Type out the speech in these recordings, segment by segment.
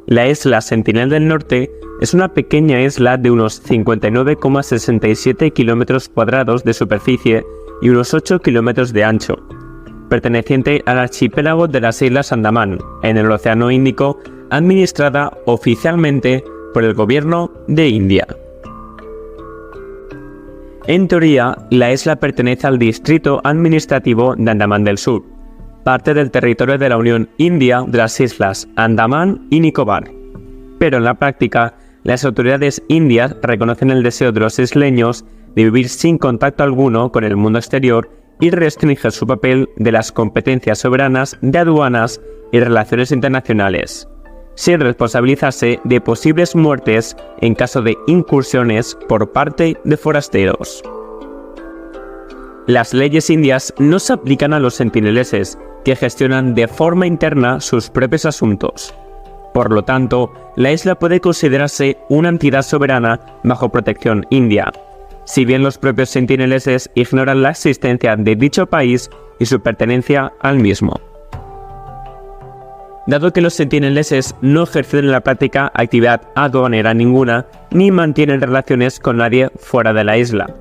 La isla Sentinel del Norte es una pequeña isla de unos 59,67 km² de superficie y unos 8 km de ancho, perteneciente al archipiélago de las Islas Andamán, en el Océano Índico, administrada oficialmente por el gobierno de India. En teoría, la isla pertenece al distrito administrativo de Andamán del Sur, parte del territorio de la Unión India de las Islas Andamán y Nicobar. Pero en la práctica, las autoridades indias reconocen el deseo de los isleños de vivir sin contacto alguno con el mundo exterior y restringen su papel de las competencias soberanas de aduanas y relaciones internacionales, sin responsabilizarse de posibles muertes en caso de incursiones por parte de forasteros. Las leyes indias no se aplican a los sentineleses, que gestionan de forma interna sus propios asuntos. Por lo tanto, la isla puede considerarse una entidad soberana bajo protección india, si bien los propios sentineleses ignoran la existencia de dicho país y su pertenencia al mismo. Dado que los sentineleses no ejercen en la práctica actividad aduanera ninguna, ni mantienen relaciones con nadie fuera de la isla,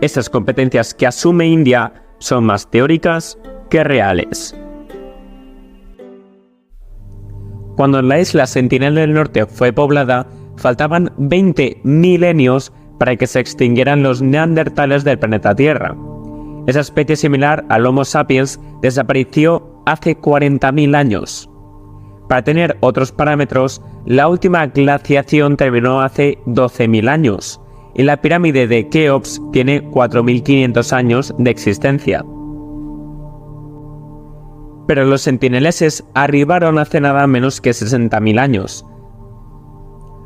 esas competencias que asume India son más teóricas que reales. Cuando la isla Sentinel del Norte fue poblada, faltaban 20 milenios para que se extinguieran los neandertales del planeta Tierra. Esa especie similar al Homo sapiens desapareció hace 40.000 años. Para tener otros parámetros, la última glaciación terminó hace 12.000 años, y la pirámide de Keops tiene 4.500 años de existencia. Pero los sentineleses arribaron hace nada menos que 60.000 años.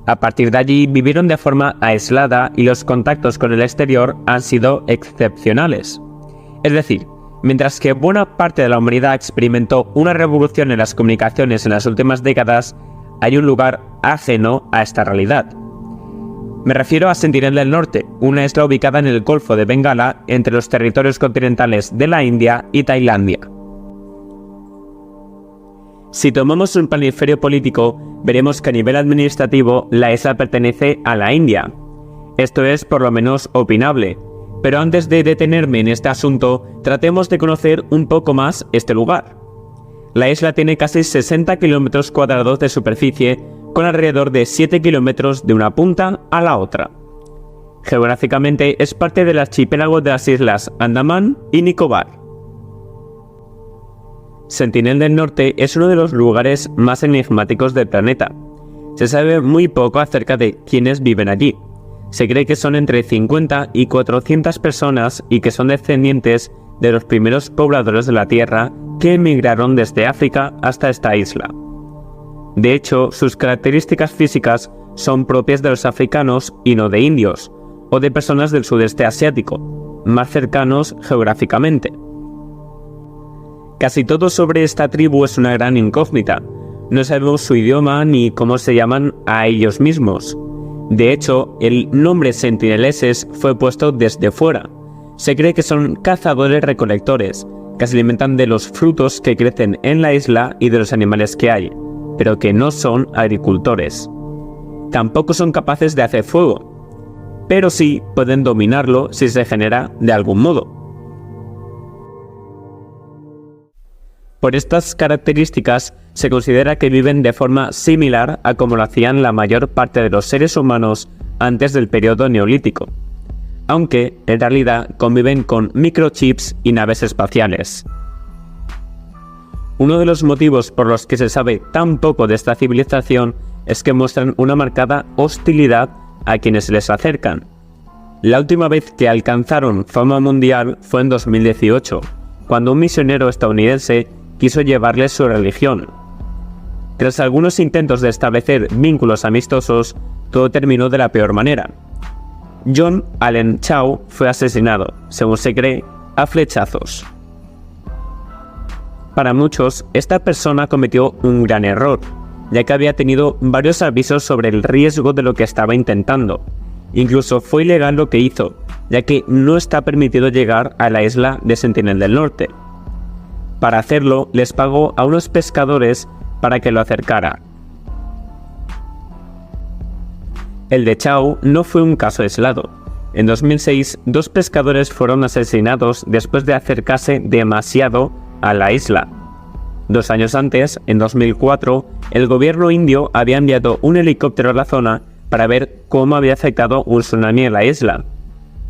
A partir de allí vivieron de forma aislada y los contactos con el exterior han sido excepcionales. Es decir, mientras que buena parte de la humanidad experimentó una revolución en las comunicaciones en las últimas décadas, hay un lugar ajeno a esta realidad. Me refiero a Sentinel del Norte, una isla ubicada en el Golfo de Bengala entre los territorios continentales de la India y Tailandia. Si tomamos un planiferio político, veremos que a nivel administrativo la isla pertenece a la India. Esto es por lo menos opinable, pero antes de detenerme en este asunto, tratemos de conocer un poco más este lugar. La isla tiene casi 60 km² de superficie, con alrededor de 7 kilómetros de una punta a la otra. Geográficamente es parte del archipiélago de las Islas Andamán y Nicobar. Sentinel del Norte es uno de los lugares más enigmáticos del planeta. Se sabe muy poco acerca de quiénes viven allí. Se cree que son entre 50 y 400 personas y que son descendientes de los primeros pobladores de la Tierra que emigraron desde África hasta esta isla. De hecho, sus características físicas son propias de los africanos y no de indios, o de personas del sudeste asiático, más cercanos geográficamente. Casi todo sobre esta tribu es una gran incógnita. No sabemos su idioma ni cómo se llaman a ellos mismos. De hecho, el nombre sentineleses fue puesto desde fuera. Se cree que son cazadores-recolectores, que se alimentan de los frutos que crecen en la isla y de los animales que hay, pero que no son agricultores. Tampoco son capaces de hacer fuego, pero sí pueden dominarlo si se genera de algún modo. Por estas características, se considera que viven de forma similar a como lo hacían la mayor parte de los seres humanos antes del periodo neolítico, aunque en realidad conviven con microchips y naves espaciales. Uno de los motivos por los que se sabe tan poco de esta civilización es que muestran una marcada hostilidad a quienes se les acercan. La última vez que alcanzaron fama mundial fue en 2018, cuando un misionero estadounidense quiso llevarles su religión. Tras algunos intentos de establecer vínculos amistosos, todo terminó de la peor manera. John Allen Chau fue asesinado, según se cree, a flechazos. Para muchos, esta persona cometió un gran error, ya que había tenido varios avisos sobre el riesgo de lo que estaba intentando. Incluso fue ilegal lo que hizo, ya que no está permitido llegar a la isla de Sentinel del Norte. Para hacerlo, les pagó a unos pescadores para que lo acercaran. El de Chao no fue un caso aislado. En 2006, 2 pescadores fueron asesinados después de acercarse demasiado a la isla. 2 años antes, en 2004, el gobierno indio había enviado un helicóptero a la zona para ver cómo había afectado un tsunami en la isla.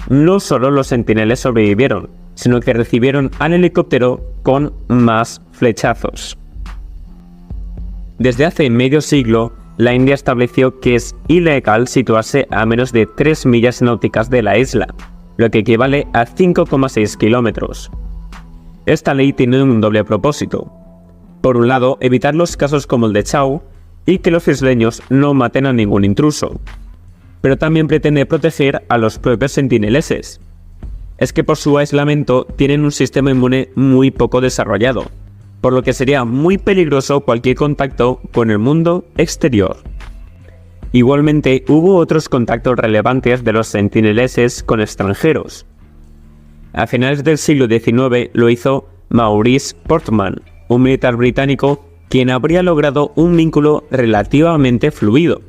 No solo los centineles sobrevivieron, sino que recibieron al helicóptero con más flechazos. Desde hace medio siglo, la India estableció que es ilegal situarse a menos de 3 millas náuticas de la isla, lo que equivale a 5,6 kilómetros. Esta ley tiene un doble propósito. Por un lado, evitar los casos como el de Chao y que los isleños no maten a ningún intruso. Pero también pretende proteger a los propios sentineleses. Es que por su aislamiento tienen un sistema inmune muy poco desarrollado, por lo que sería muy peligroso cualquier contacto con el mundo exterior. Igualmente, hubo otros contactos relevantes de los sentineleses con extranjeros. A finales del siglo XIX lo hizo Maurice Portman, un militar británico quien habría logrado un vínculo relativamente fluido.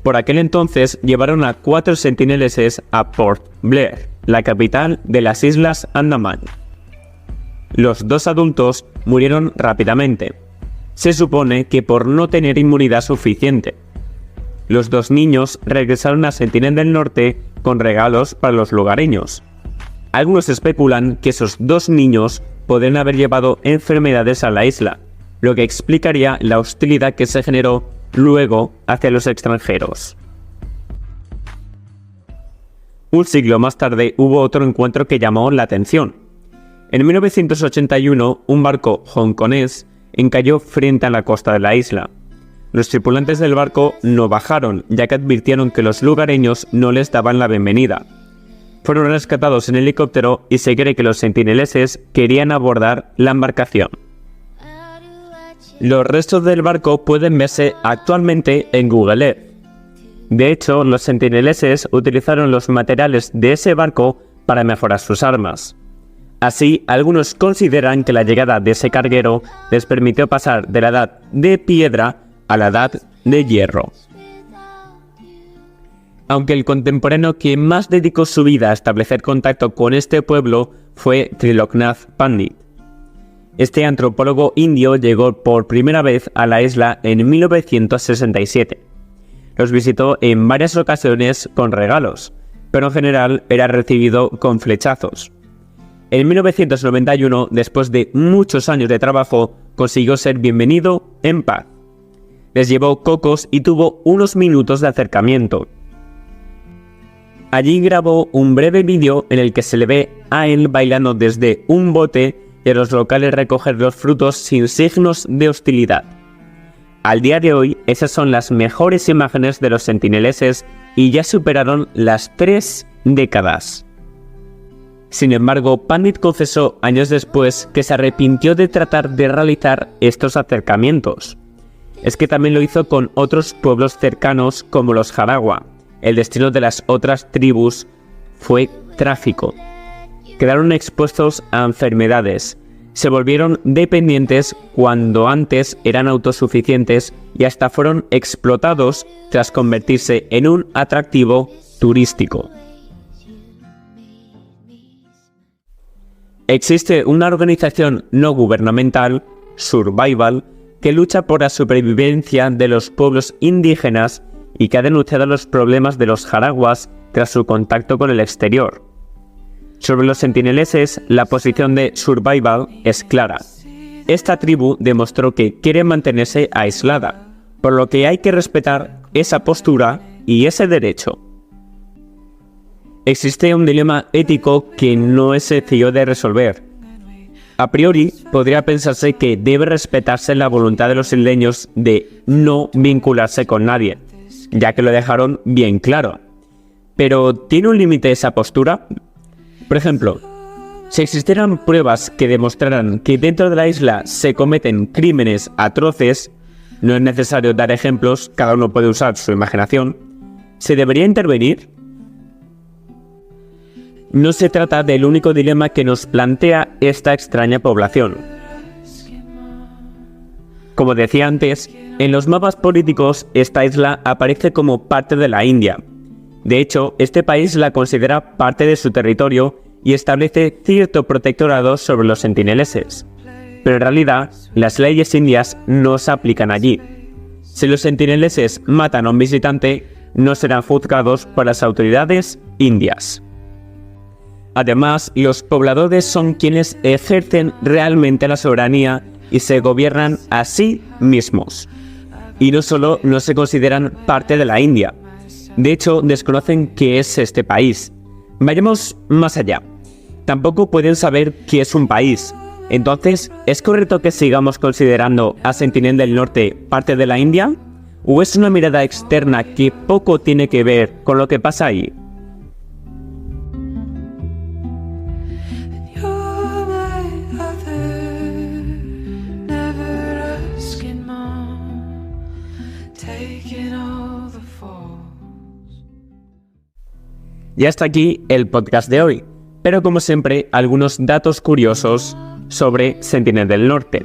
Por aquel entonces llevaron a 4 sentineleses a Port Blair, la capital de las Islas Andamán. Los 2 adultos murieron rápidamente. Se supone que por no tener inmunidad suficiente. Los 2 niños regresaron a Sentinel del Norte con regalos para los lugareños. Algunos especulan que esos 2 niños podrían haber llevado enfermedades a la isla, lo que explicaría la hostilidad que se generó luego hacia los extranjeros. Un siglo más tarde hubo otro encuentro que llamó la atención. En 1981, un barco hongkonés encalló frente a la costa de la isla. Los tripulantes del barco no bajaron, ya que advirtieron que los lugareños no les daban la bienvenida. Fueron rescatados en helicóptero y se cree que los sentineleses querían abordar la embarcación. Los restos del barco pueden verse actualmente en Google Earth. De hecho, los sentineleses utilizaron los materiales de ese barco para mejorar sus armas. Así, algunos consideran que la llegada de ese carguero les permitió pasar de la edad de piedra a la edad de hierro. Aunque el contemporáneo que más dedicó su vida a establecer contacto con este pueblo fue Triloknath Pandit. Este antropólogo indio llegó por primera vez a la isla en 1967. Los visitó en varias ocasiones con regalos, pero en general era recibido con flechazos. En 1991, después de muchos años de trabajo, consiguió ser bienvenido en paz. Les llevó cocos y tuvo unos minutos de acercamiento. Allí grabó un breve vídeo en el que se le ve a él bailando desde un bote y a los locales recoger los frutos sin signos de hostilidad. Al día de hoy, esas son las mejores imágenes de los sentineleses y ya superaron las 3 décadas. Sin embargo, Pandit confesó años después que se arrepintió de tratar de realizar estos acercamientos. Es que también lo hizo con otros pueblos cercanos como los Jarawa. El destino de las otras tribus fue trágico. Quedaron expuestos a enfermedades, se volvieron dependientes cuando antes eran autosuficientes y hasta fueron explotados tras convertirse en un atractivo turístico. Existe una organización no gubernamental, Survival, que lucha por la supervivencia de los pueblos indígenas y que ha denunciado los problemas de los jaraguas tras su contacto con el exterior. Sobre los sentineleses, la posición de Survival es clara. Esta tribu demostró que quiere mantenerse aislada, por lo que hay que respetar esa postura y ese derecho. Existe un dilema ético que no es sencillo de resolver. A priori, podría pensarse que debe respetarse la voluntad de los isleños de no vincularse con nadie, ya que lo dejaron bien claro. Pero, ¿tiene un límite esa postura? Por ejemplo, si existieran pruebas que demostraran que dentro de la isla se cometen crímenes atroces, no es necesario dar ejemplos, cada uno puede usar su imaginación, ¿se debería intervenir? No se trata del único dilema que nos plantea esta extraña población. Como decía antes, en los mapas políticos esta isla aparece como parte de la India. De hecho, este país la considera parte de su territorio y establece cierto protectorado sobre los sentineleses. Pero en realidad, las leyes indias no se aplican allí. Si los sentineleses matan a un visitante, no serán juzgados por las autoridades indias. Además, los pobladores son quienes ejercen realmente la soberanía y se gobiernan a sí mismos. Y no solo no se consideran parte de la India, de hecho desconocen qué es este país. Vayamos más allá. Tampoco pueden saber qué es un país. Entonces, ¿es correcto que sigamos considerando a Sentinel del Norte parte de la India? ¿O es una mirada externa que poco tiene que ver con lo que pasa ahí? Y hasta aquí el podcast de hoy, pero como siempre, algunos datos curiosos sobre Sentinel del Norte.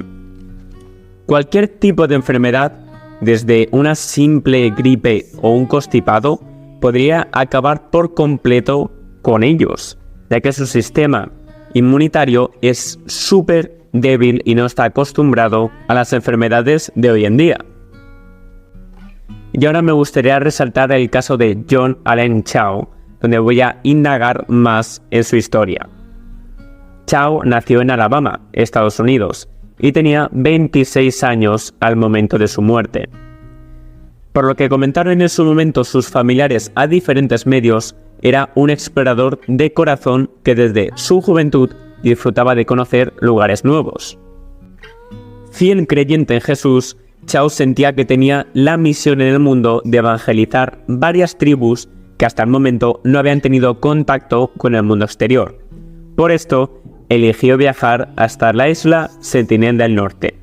Cualquier tipo de enfermedad, desde una simple gripe o un constipado, podría acabar por completo con ellos, ya que su sistema inmunitario es súper débil y no está acostumbrado a las enfermedades de hoy en día. Y ahora me gustaría resaltar el caso de John Allen Chau, donde voy a indagar más en su historia. Chau nació en Alabama, Estados Unidos, y tenía 26 años al momento de su muerte. Por lo que comentaron en su momento sus familiares a diferentes medios, era un explorador de corazón que desde su juventud disfrutaba de conocer lugares nuevos. Fiel creyente en Jesús, Chau sentía que tenía la misión en el mundo de evangelizar varias tribus que hasta el momento no habían tenido contacto con el mundo exterior. Por esto, eligió viajar hasta la isla Sentinel del Norte.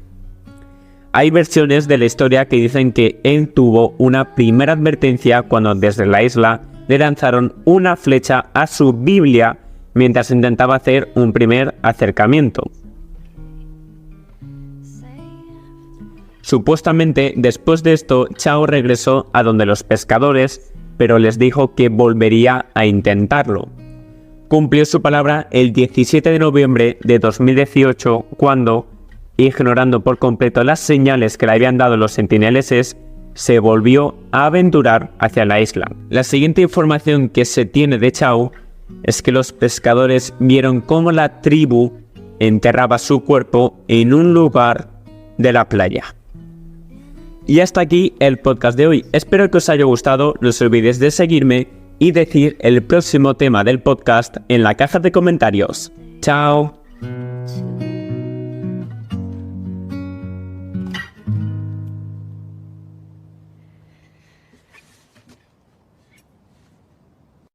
Hay versiones de la historia que dicen que él tuvo una primera advertencia cuando desde la isla le lanzaron una flecha a su Biblia mientras intentaba hacer un primer acercamiento. Supuestamente, después de esto, Chau regresó a donde los pescadores, pero les dijo que volvería a intentarlo. Cumplió su palabra el 17 de noviembre de 2018 cuando, ignorando por completo las señales que le habían dado los sentineleses, se volvió a aventurar hacia la isla. La siguiente información que se tiene de Chau es que los pescadores vieron cómo la tribu enterraba su cuerpo en un lugar de la playa. Y hasta aquí el podcast de hoy. Espero que os haya gustado. No os olvidéis de seguirme y decir el próximo tema del podcast en la caja de comentarios. ¡Chao!